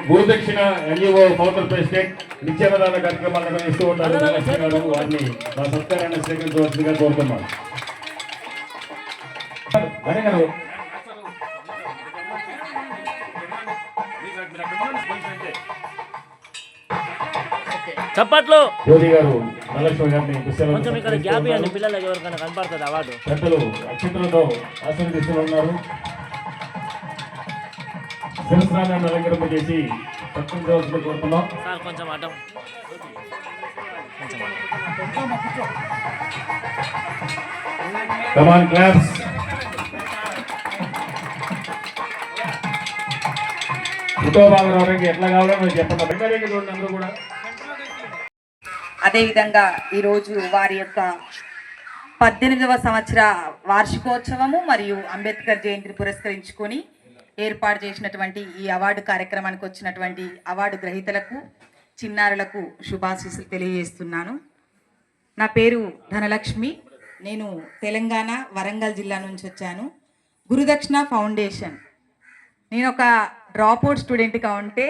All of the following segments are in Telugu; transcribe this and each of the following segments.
గురుదక్షిణ ఎన్ఈఓ కౌంటర్ ప్రెసిడెంట్ నిత్యాన్నదాన కార్యక్రమాలను నిర్వహిస్తూ ఉంటారు. వారిని మా సత్కారాన్ని స్వీకరించవలసిందిగా కోరుతున్నాం. చప్పట్లు. జ్యోతి గారు నలక్ష్మి గారిని కొంచెం ఇక్కడ గ్యాప్ ఇవ్వండి, పిల్లలకి ఎవరికైనా కనపడుతుంది అవార్డు. పెద్దలు అక్షంతలతో ఆశీర్వదిస్తున్నారు. శిరస్నానాన్ని అలంకరింపజేసి సత్కరించవలసిందిగా కోరుతున్నాం. సార్ కొంచెం అడ్డం. Come on, claps. ఎట్లా కావాలో మీరు చెప్పండి. అందరూ కూడా అదేవిధంగా ఈరోజు వారి యొక్క 18వ సంవత్సర వార్షికోత్సవము మరియు అంబేద్కర్ జయంతిని పురస్కరించుకొని ఏర్పాటు చేసినటువంటి ఈ అవార్డు కార్యక్రమానికి వచ్చినటువంటి అవార్డు గ్రహీతలకు, చిన్నారులకు శుభాశీస్సులు తెలియజేస్తున్నాను. నా పేరు ధనలక్ష్మి. నేను తెలంగాణ వరంగల్ జిల్లా నుంచి వచ్చాను. గురుదక్షిణ ఫౌండేషన్. నేను ఒక డ్రాప్అవుట్ స్టూడెంట్గా ఉంటే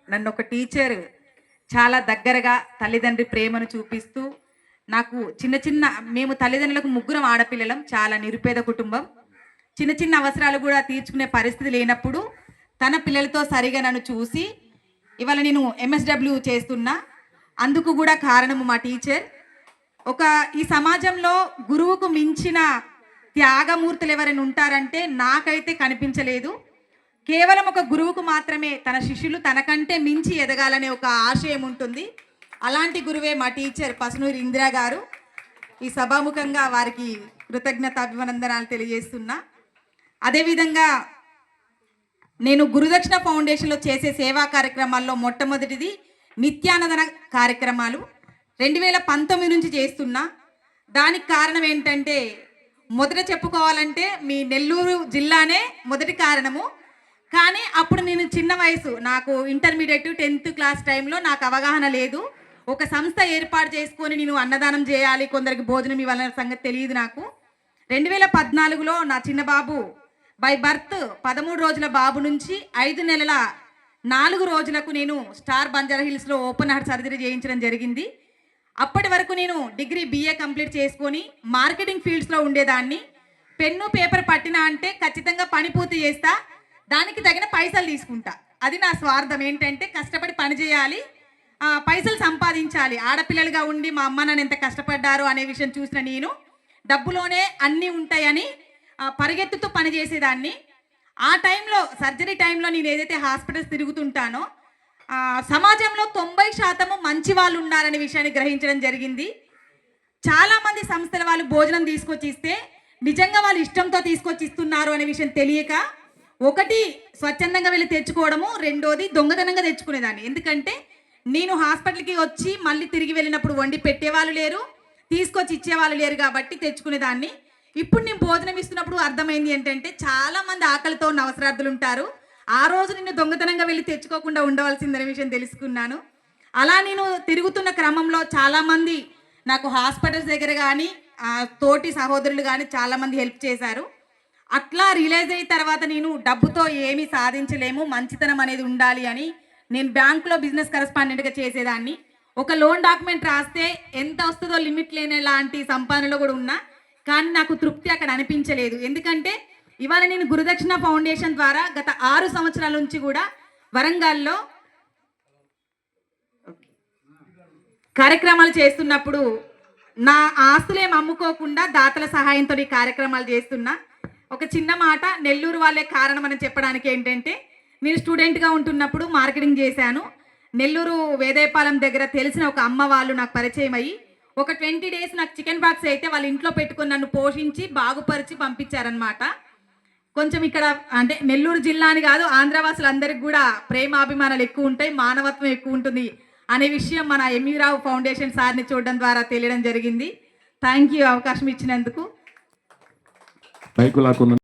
నన్ను ఒక టీచర్ చాలా దగ్గరగా తల్లిదండ్రి ప్రేమను చూపిస్తూ నాకు మేము తల్లిదండ్రులకు ముగ్గురం ఆడపిల్లలం, చాలా నిరుపేద కుటుంబం. చిన్న చిన్న అవసరాలు కూడా తీర్చుకునే పరిస్థితి లేనప్పుడు తన పిల్లలతో సరిగా నన్ను చూసి ఇవాళ నేను MSW చేస్తున్నా. అందుకు కూడా కారణము మా టీచర్. ఈ సమాజంలో గురువుకు మించిన త్యాగమూర్తులు ఎవరైనా ఉంటారంటే నాకైతే కనిపించలేదు. కేవలం ఒక గురువుకు మాత్రమే తన శిష్యులు తనకంటే మించి ఎదగాలనే ఒక ఆశయం ఉంటుంది. అలాంటి గురువే మా టీచర్ పసునూరి ఇందిరా గారు. ఈ సభాముఖంగా వారికి కృతజ్ఞతాభివందనాలు తెలియజేస్తున్నా. అదేవిధంగా నేను గురుదక్షిణ ఫౌండేషన్లో చేసే సేవా కార్యక్రమాల్లో మొట్టమొదటిది నిత్యాన్నదాన కార్యక్రమాలు 2019 నుంచి చేస్తున్నా. దానికి కారణం ఏంటంటే మొదట చెప్పుకోవాలంటే మీ నెల్లూరు జిల్లానే మొదటి కారణము. కానీ అప్పుడు నేను చిన్న వయసు, నాకు ఇంటర్మీడియట్ 10th క్లాస్ టైంలో నాకు అవగాహన లేదు. ఒక సంస్థ ఏర్పాటు చేసుకొని నేను అన్నదానం చేయాలి, కొందరికి భోజనం ఇవ్వాలనే సంగతి తెలియదు నాకు. 2014లో నా చిన్న బాబు బై బర్త్ 13 రోజుల బాబు నుంచి 5 నెలల 4 రోజులకు నేను స్టార్ బంజారా హిల్స్లో ఓపెన్ హార్ట్ సర్జరీ చేయించడం జరిగింది. అప్పటి వరకు నేను డిగ్రీ BA కంప్లీట్ చేసుకొని మార్కెటింగ్ ఫీల్డ్స్లో ఉండేదాన్ని. పెన్ను పేపర్ పట్టినా అంటే ఖచ్చితంగా పని పూర్తి చేస్తా, దానికి తగిన పైసలు తీసుకుంటా. అది నా స్వార్థం. ఏంటంటే కష్టపడి పని చేయాలి, పైసలు సంపాదించాలి. ఆడపిల్లలుగా ఉండి మా అమ్మ నాన్న ఎంత కష్టపడ్డారు అనే విషయం చూసిన నేను డబ్బులోనే అన్నీ ఉంటాయని పరిగెత్తుతూ పని చేసేదాన్ని. ఆ టైంలో సర్జరీ టైంలో నేను ఏదైతే హాస్పిటల్స్ తిరుగుతుంటానో సమాజంలో 90% మంచి వాళ్ళు ఉన్నారనే విషయాన్ని గ్రహించడం జరిగింది. చాలామంది సంస్థల వాళ్ళు భోజనం తీసుకొచ్చి ఇస్తే నిజంగా వాళ్ళు ఇష్టంతో తీసుకొచ్చి ఇస్తున్నారు అనే విషయం తెలియక, ఒకటి స్వచ్ఛందంగా వెళ్ళి తెచ్చుకోవడము, రెండోది దొంగతనంగా తెచ్చుకునేదాన్ని. ఎందుకంటే నేను హాస్పిటల్కి వచ్చి మళ్ళీ తిరిగి వెళ్ళినప్పుడు వండి పెట్టేవాళ్ళు లేరు, తీసుకొచ్చి ఇచ్చేవాళ్ళు లేరు కాబట్టి తెచ్చుకునేదాన్ని. ఇప్పుడు నేను భోజనం ఇస్తున్నప్పుడు అర్థమైంది ఏంటంటే చాలామంది ఆకలితో ఉన్న అవసరార్థులు ఉంటారు. ఆ రోజు నేను దొంగతనంగా వెళ్ళి తెచ్చుకోకుండా ఉండవలసిందనే విషయం తెలుసుకున్నాను. అలా నేను తిరుగుతున్న క్రమంలో చాలామంది నాకు హాస్పిటల్స్ దగ్గర కానీ తోటి సహోదరులు కానీ చాలామంది హెల్ప్ చేశారు. అట్లా రియలైజ్ అయిన తర్వాత నేను డబ్బుతో ఏమీ సాధించలేము, మంచితనం అనేది ఉండాలి అని నేను బ్యాంకులో బిజినెస్ కరెస్పాండెంట్గా చేసేదాన్ని. ఒక లోన్ డాక్యుమెంట్ రాస్తే ఎంత వస్తుందో లిమిట్ లేని లాంటి సంపాదనలో కూడా ఉన్నా, కానీ నాకు తృప్తి అక్కడ అనిపించలేదు. ఎందుకంటే ఇవాళ నేను గురుదక్షిణ ఫౌండేషన్ ద్వారా గత 6 సంవత్సరాల నుంచి కూడా వరంగల్లో కార్యక్రమాలు చేస్తున్నప్పుడు నా ఆస్తులేం అమ్ముకోకుండా దాతల సహాయంతో ఈ కార్యక్రమాలు చేస్తున్నా. ఒక చిన్న మాట, నెల్లూరు వాళ్ళే కారణం అని చెప్పడానికి ఏంటంటే నేను స్టూడెంట్గా ఉంటున్నప్పుడు మార్కెటింగ్ చేశాను. నెల్లూరు వేదేపాలెం దగ్గర తెలిసిన ఒక అమ్మ వాళ్ళు నాకు పరిచయం అయ్యి ఒక 20 days నాకు చికెన్ బాక్స్ అయితే వాళ్ళ ఇంట్లో పెట్టుకొని నన్ను పోషించి బాగుపరిచి పంపించారనమాట. కొంచెం ఇక్కడ అంటే నెల్లూరు జిల్లా అని కాదు, ఆంధ్రవాసులందరికీ కూడా ప్రేమాభిమానాలు ఎక్కువ ఉంటాయి, మానవత్వం ఎక్కువ ఉంటుంది అనే విషయం మన ఎంవి రావు ఫౌండేషన్ సార్ని చూడడం ద్వారా తెలియడం జరిగింది. థ్యాంక్ యూ అవకాశం ఇచ్చినందుకు.